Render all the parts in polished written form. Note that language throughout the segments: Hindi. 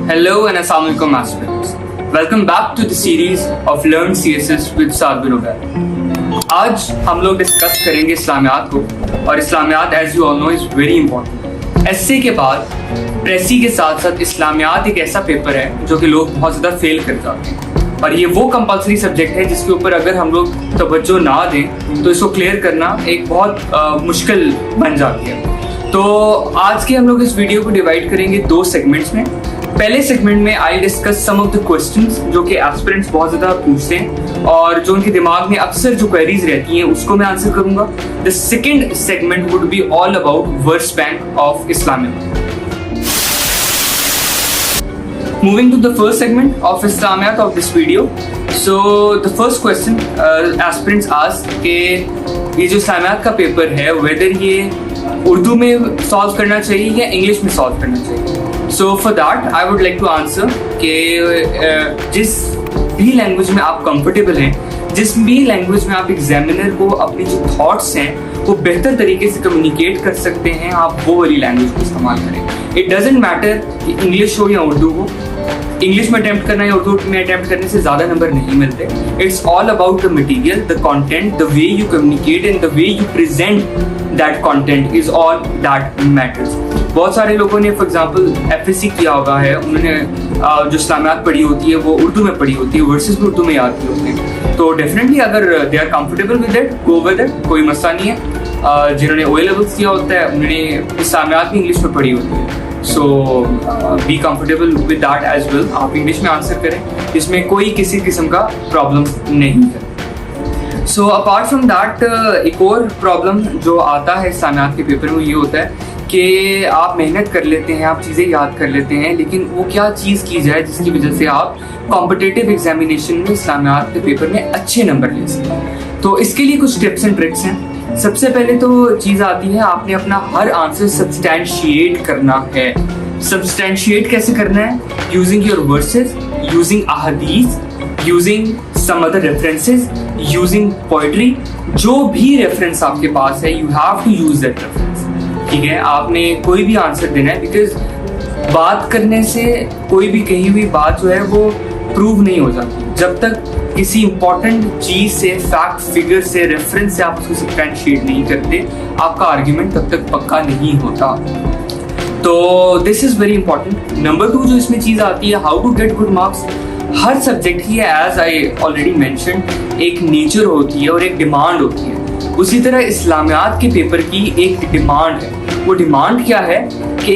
Hello and Assalamualaikum aspirants. Welcome back to the series of Learn CSS with Saad bin Ubaid. आज हम लोग डिस्कस करेंगे इस्लामियात को, और Islamiat as you all know is very important. SA के बाद प्रेसी के साथ साथ इस्लामियात एक ऐसा पेपर है जो कि लोग बहुत ज़्यादा फेल कर जाते हैं, और ये वो कंपलसरी सब्जेक्ट है जिसके ऊपर अगर हम लोग तवज्जो ना दें तो इसको क्लियर करना एक बहुत मुश्किल बन जाती है। तो आज के हम लोग इस वीडियो को डिवाइड करेंगे दो सेगमेंट्स में। पहले सेगमेंट में I discuss some of the questions जो कि एस्पिरेंट्स बहुत ज़्यादा पूछते हैं और जो उनके दिमाग में अक्सर जो क्वेरीज रहती हैं उसको मैं आंसर करूंगा। The second segment would be all about verse bank of Islamiat. Moving to the first segment of Islamiyat of this video. So the first question aspirants ask कि ये जो इस्लामियात का पेपर है whether ये उर्दू में सॉल्व करना चाहिए या इंग्लिश में सॉल्व करना चाहिए। So for that I would like to answer कि जिस भी लैंग्वेज में आप कंफर्टेबल हैं, जिस भी लैंग्वेज में आप एग्जामिनर को अपनी जो थॉट्स हैं वो बेहतर तरीके से कम्युनिकेट कर सकते हैं, आप वो वाली लैंग्वेज को इस्तेमाल करें। इट डजेंट मैटर कि इंग्लिश हो या उर्दू हो। इंग्लिश में अटैम्प्ट करना या उर्दू में अटैम्प्ट करने से ज़्यादा नंबर नहीं मिलते। It's all about the material, the content, the way you communicate and the way you present that content is all that matters. बहुत सारे लोगों ने फॉर एग्जांपल एफएससी किया होगा है, उन्होंने जो इस्लामियात पढ़ी होती है वो उर्दू में पढ़ी होती है, वर्सेस भी उर्दू में याद किए होते हैं। तो डेफिनेटली अगर they are comfortable with it, go with it, कोई मसला नहीं है। जिन्होंने ओ लेवल्स किया होता है उन्होंने इस्लामियात भी इंग्लिश में पढ़ी होती है, so be comfortable with that as well. आप इंग्लिश में आंसर करें, इसमें कोई किसी किस्म का प्रॉब्लम नहीं है। सो अपार्ट फ्रॉम दैट एक और प्रॉब्लम जो आता है इस्लामियात के पेपर में ये होता है कि आप मेहनत कर लेते हैं, आप चीज़ें याद कर लेते हैं, लेकिन वो क्या चीज़ की जाए जिसकी वजह से आप कॉम्पिटिटिव एग्जामिनेशन में इस्लामियात के पेपर में अच्छे नंबर ले सकें। तो इसके लिए कुछ टिप्स एंड ट्रिक्स हैं। सबसे पहले तो चीज़ आती है आपने अपना हर आंसर सब्सटैंशिएट करना है। सब्सटैंशिएट कैसे करना है? यूजिंग योर वर्सेस, यूजिंग अहादीस, using some other references, using poetry. जो भी रेफरेंस आपके पास है you have to use that reference. ठीक है, आपने कोई भी आंसर देना है, बिकॉज बात करने से कोई भी कही हुई बात जो है वो प्रूव नहीं हो जाती। जब तक किसी इंपॉर्टेंट चीज से, फैक्ट, फिगर से, रेफरेंस से आप उसको सब्सटैंशिएट नहीं करते, आपका आर्ग्यूमेंट तब तक पक्का नहीं होता। तो this is very important. Number 2 जो इसमें चीज आती है, how to get good marks. हर सब्जेक्ट की एज आई ऑलरेडी मेंशन्ड एक नेचर होती है और एक डिमांड होती है। उसी तरह इस्लामियात के पेपर की एक डिमांड है। वो डिमांड क्या है कि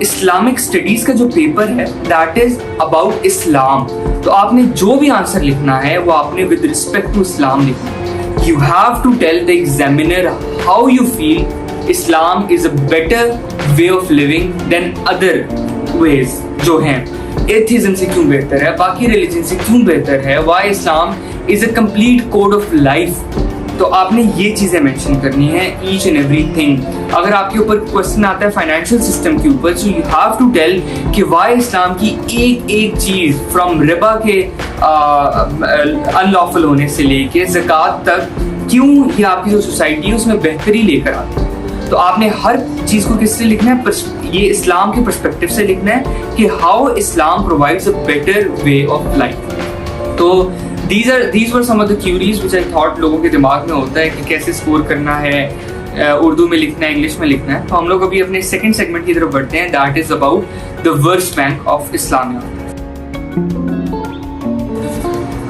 इस्लामिक स्टडीज का जो पेपर है दैट इज अबाउट इस्लाम। तो आपने जो भी आंसर लिखना है वो आपने विद रिस्पेक्ट टू इस्लाम लिखना है। You have to tell the examiner how you feel Islam is a better way of living than other ways जो हैं। एथिज्म से क्यों बेहतर है, बाकी रिलीजन से क्यों बेहतर है, why Islam is a complete code of life. तो आपने ये चीज़ें मेंशन करनी है, ईच एंड एवरीथिंग। अगर आपके ऊपर क्वेश्चन आता है फाइनेंशियल सिस्टम के ऊपर, so you have to tell कि व्हाई इस्लाम की एक एक चीज़ फ्रॉम रिबा के अनलॉफुल होने से लेके ज़कात तक क्यों ये आपकी जो सोसाइटी है उसमें बेहतरी लेकर आती है। तो आपने हर चीज़ को किससे लिखना है? ये इस्लाम के पर्सपेक्टिव से लिखना है कि how Islam provides a better way of life. तो these were some of the queries which I thought लोगों के दिमाग में होता है कि कैसे स्कोर करना है, उर्दू में लिखना है, इंग्लिश में लिखना है। तो हम लोग अभी अपने सेकंड सेगमेंट की तरफ बढ़ते हैं, that is about the verse bank of Islamiat.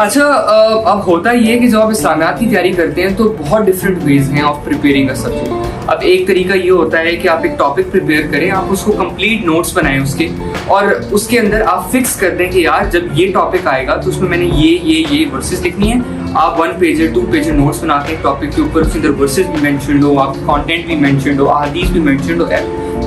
अच्छा, अब होता ये है कि जब आप इस्लामियात की तैयारी करते हैं तो बहुत डिफरेंट वेज हैं ऑफ प्रिपेयरिंग अ सब्जेक्ट। अब एक तरीका ये होता है कि आप एक टॉपिक प्रिपेयर करें, आप उसको कंप्लीट नोट्स बनाएं उसके, और उसके अंदर आप फिक्स कर दें कि यार जब ये टॉपिक आएगा तो उसमें मैंने ये वर्सेस लिखनी है। आप 1 पेज 2 पेज नोट्स बनाते हैं टॉपिक के ऊपर, उसके अंदर वर्सेस भी मेंशन्ड हो, आपके कंटेंट भी मेंशन्ड हो, अहादीस भी मेंशन्ड हो,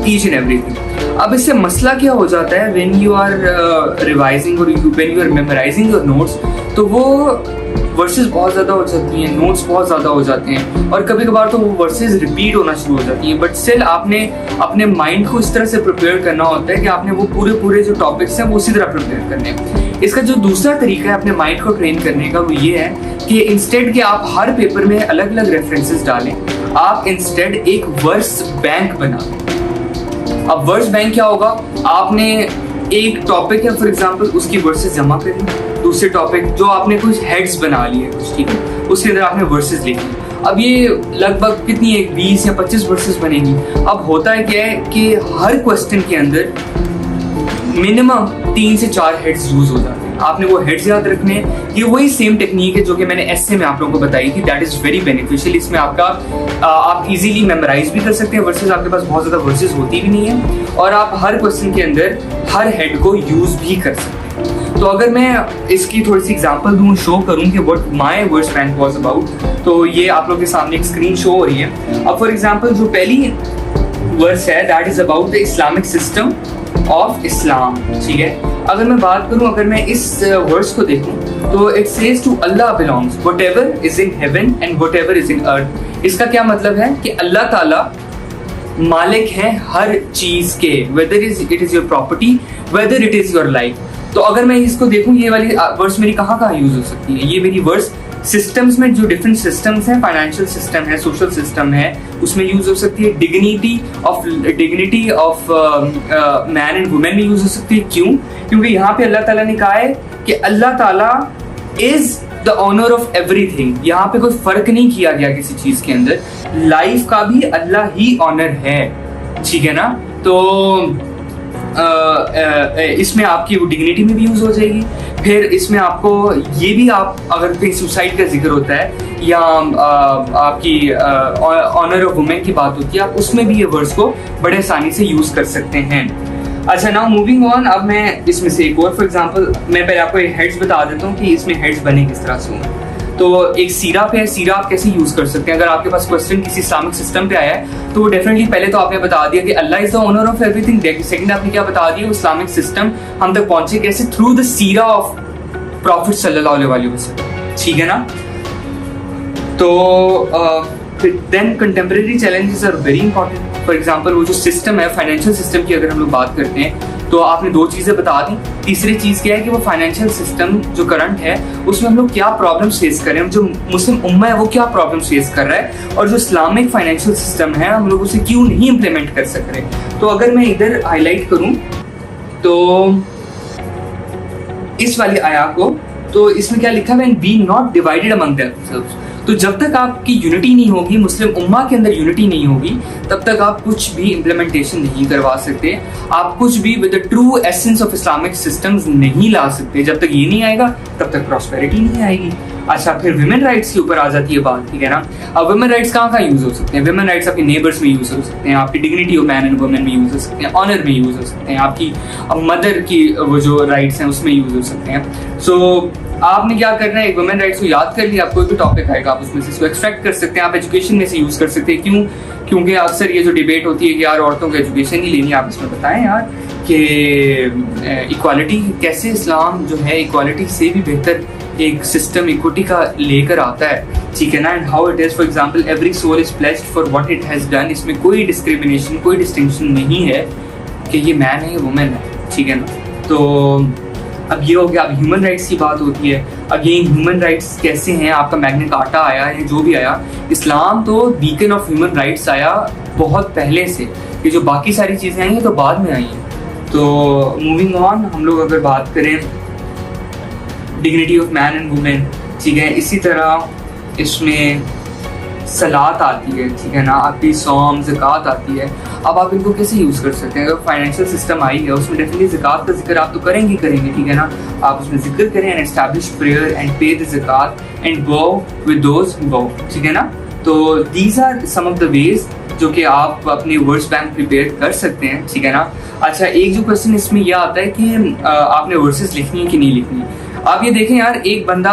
ईच एंड एवरीथिंग। अब इससे मसला क्या हो जाता है, व्हेन यू आर रिवाइजिंग और when you are memorizing your notes, तो वो वर्सेस बहुत ज़्यादा हो जाती हैं, नोट्स बहुत ज़्यादा हो जाते हैं, और कभी कभार तो वो वर्सेस रिपीट होना शुरू हो जाती हैं। बट स्टिल आपने अपने माइंड को इस तरह से प्रिपेयर करना होता है कि आपने वो पूरे जो टॉपिक्स हैं वो उसी तरह प्रिपेयर करने हैं। इसका जो दूसरा तरीका है अपने माइंड को ट्रेन करने का वो ये है कि इंस्टेड कि आप हर पेपर में अलग अलग रेफरेंसेस डालें, आप इंस्टेड एक वर्स बैंक बना लें। अब वर्स बैंक क्या होगा, आपने एक टॉपिक है फॉर एग्जांपल, उसकी वर्सेस जमा करें। दूसरे टॉपिक जो आपने कुछ हेड्स बना लिए कुछ, ठीक है, उसके अंदर आपने वर्सेस लिखे। अब ये लगभग कितनी है, 20 या 25 वर्सेस बनेगी। अब होता है क्या है कि हर क्वेश्चन के अंदर मिनिमम 3 से 4 हेड्स यूज हो जाते हैं। आपने वो हेड्स याद रखने हैं। ये वही सेम टेक्निक है जो कि मैंने एस्से में आप लोगों को बताई थी। That is very beneficial. इसमें आपका आप इजीली मेमोराइज भी कर सकते हैं वर्सेस, आपके पास बहुत ज़्यादा वर्सेस होती भी नहीं है, और आप हर क्वेश्चन के अंदर हर हेड को यूज भी कर सकते हैं। तो अगर मैं इसकी थोड़ी सी एग्जांपल दूं, शो करूं कि what my verse bank was about, तो ये आप लोगों के सामने एक स्क्रीन शो हो रही है। अब फॉर एग्जांपल जो पहली वर्स है that is about the Islamic system of Islam, ठीक है। अगर मैं बात करूं, अगर मैं इस वर्स को देखूं तो it says to Allah belongs whatever is in heaven and whatever is in earth. इसका क्या मतलब है कि अल्लाह ताला मालिक है हर चीज के, whether it is your property, whether it is your life. तो अगर मैं इसको देखूं, ये वाली वर्स मेरी कहाँ कहाँ यूज हो सकती है? ये मेरी वर्स सिस्टम्स में, जो डिफरेंट सिस्टम्स हैं, फाइनेंशियल सिस्टम है, सोशल सिस्टम है, उसमें यूज हो सकती है। Dignity of man and women में यूज हो सकती है। क्यों? क्योंकि यहाँ पे अल्लाह ताला ने कहा है कि अल्लाह ताला is the owner of everything. यहाँ पे कोई फर्क नहीं किया गया किसी चीज के अंदर। लाइफ का भी अल्लाह ही ऑनर है, ठीक है ना। तो इसमें आपकी वो डिग्निटी में भी यूज हो जाएगी। फिर इसमें आपको ये भी, आप अगर कहीं सुसाइड का जिक्र होता है या आपकी ऑनर ऑफ वुमेन की बात होती है, आप उसमें भी ये वर्ड्स को बड़े आसानी से यूज कर सकते हैं। अच्छा, नाउ मूविंग ऑन। अब मैं इसमें से एक और फॉर एग्जांपल, मैं पहले आपको हेड्स बता देता हूँ कि इसमें हेड्स बने किस तरह से होंगे। तो एक सीरा पे है, सीरा आप कैसे यूज कर सकते हैं? अगर आपके पास क्वेश्चन किसी इस्लामिक सिस्टम पे आया है तो वो डेफिनेटली पहले तो आपने बता दिया कि Allah is the owner of everything. Second आपने क्या बता दिया, इस्लामिक सिस्टम हम तक पहुंचे कैसे? थ्रू द सीरा ऑफ प्रॉफिट सल्लल्लाहु अलैहि वसल्लम, ठीक है ना। तो then contemporary challenges are very important. For example वो जो सिस्टम है, फाइनेंशियल सिस्टम की अगर हम लोग बात करते हैं, तो आपने 2 चीजें बता दी। तीसरी चीज क्या है कि वो फाइनेंशियल सिस्टम जो करंट है उसमें हम लोग क्या प्रॉब्लम्स फेस कर रहे हैं, जो मुस्लिम उम्मा है वो क्या प्रॉब्लम्स फेस कर रहा है, और जो इस्लामिक फाइनेंशियल सिस्टम है हम लोग उसे क्यों नहीं इम्प्लीमेंट कर सक रहे। तो अगर मैं इधर हाईलाइट करूं तो इस वाली आया को, तो इसमें क्या लिखा है, be not divided among themselves. तो जब तक आपकी यूनिटी नहीं होगी, मुस्लिम उम्मा के अंदर यूनिटी नहीं होगी, तब तक आप कुछ भी इम्प्लीमेंटेशन नहीं करवा सकते। आप कुछ भी with the true essence of Islamic systems नहीं ला सकते। जब तक ये नहीं आएगा तब तक प्रॉस्पेरिटी नहीं आएगी। अच्छा, फिर वुमेन राइट्स के ऊपर आ जाती है बात, ठीक है ना। अब वुमेन राइट्स कहाँ कहाँ यूज हो सकते हैं? वुमेन राइट्स आपके नेबर्स में यूज हो सकते हैं, आपकी dignity of man and women में यूज हो सकते हैं, ऑनर में यूज हो सकते हैं, आपकी मदर की वो जो राइट्स हैं उसमें यूज हो सकते हैं। सो आपने क्या करना है, एक वुमेन राइट्स को याद कर लिया, आप कोई भी टॉपिक आएगा आप उसमें से इसको एक्सट्रैक्ट कर सकते हैं। आप एजुकेशन में से यूज कर सकते हैं। क्यों? क्योंकि अक्सर ये जो डिबेट होती है कि यार औरतों को एजुकेशन ही लेनी, आप इसमें बताएं यार कि इक्वालिटी कैसे इस्लाम जो है इक्वालिटी से भी बेहतर एक सिस्टम इक्विटी का लेकर आता है, ठीक है ना। And how it is, for example, every soul is blessed for what it has done. इसमें कोई डिस्क्रिमिनेशन, कोई डिस्टिंक्शन नहीं है कि ये मैन है या वुमेन है, ठीक है ना। तो अब ये हो गया। अब ह्यूमन राइट्स की बात होती है। अगेन ह्यूमन राइट्स कैसे हैं? आपका मैग्ना कार्टा आया है, जो भी आया, इस्लाम तो बीकन ऑफ ह्यूमन राइट्स आया बहुत पहले से। ये जो बाकी सारी चीज़ें आई हैं तो बाद में आई हैं। तो मूविंग ऑन, हम लोग अगर बात करें dignity of man and women, ठीक है, इसी तरह इसमें सलात आती है, ठीक है ना, आपकी सौम ज़कात आती है। अब आप इनको कैसे यूज़ कर सकते हैं? अगर फाइनेंशियल सिस्टम आई है उसमें डेफिनेटली ज़कात का जिक्र आप तो करेंगे, ठीक है ना। आप उसमें जिक्र करें and establish prayer and pay the ज़कात and go with those go, ठीक है ना। तो these are some of the ways जो कि आप अपने वर्ड्स बैंक प्रिपेयर कर सकते हैं, ठीक है ना। अच्छा, एक जो क्वेश्चन इसमें यह आता है कि आपने वर्सेस लिखनी है कि नहीं लिखनी। आप ये देखें यार, एक बंदा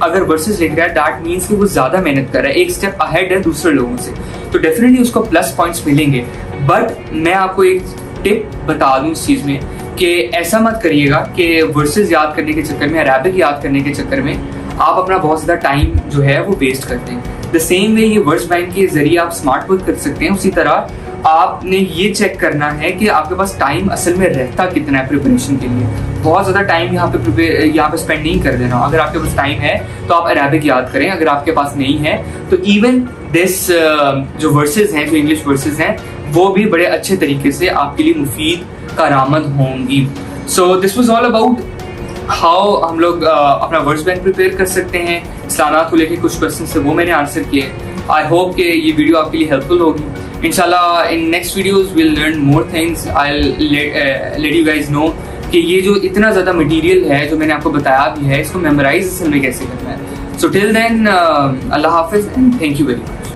अगर वर्सेस लिख रहा है दैट मीन्स कि वो ज़्यादा मेहनत कर रहा है, एक स्टेप अहेड है दूसरे लोगों से, तो डेफिनेटली उसको प्लस पॉइंट्स मिलेंगे। बट मैं आपको एक टिप बता दूं इस चीज़ में कि ऐसा मत करिएगा कि वर्सेस याद करने के चक्कर में, अरेबिक याद करने के चक्कर में आप अपना बहुत ज़्यादा टाइम जो है वो वेस्ट करते हैं। द सेम वे ये वर्ड्स बैंक के जरिए आप स्मार्ट वर्क कर सकते हैं, उसी तरह आपने ये चेक करना है कि आपके पास टाइम असल में रहता कितना है प्रिपरेशन के लिए। बहुत ज़्यादा टाइम यहाँ पे स्पेंड नहीं कर देना। अगर आपके पास टाइम है तो आप अरेबिक याद करें, अगर आपके पास नहीं है तो इवन दिस जो वर्सेस हैं, जो इंग्लिश वर्सेस हैं, वो भी बड़े अच्छे तरीके से आपके लिए मुफीद कारआमद होंगी। So this was all about how हम लोग अपना वर्ड्स बैंक प्रिपेयर कर सकते हैं। इस्लामात को लेके कुछ क्वेश्चन थे वो मैंने आंसर किए। आई होप कि ये वीडियो आपके लिए हेल्पफुल होगी। इंशाल्लाह in next videos will learn more things. I let you guys know कि ये जो इतना ज़्यादा मटेरियल है जो मैंने आपको बताया भी है, इसको मेमोराइज असल में कैसे करना है। सो टिल देन अल्लाह हाफिज़ and thank you very much.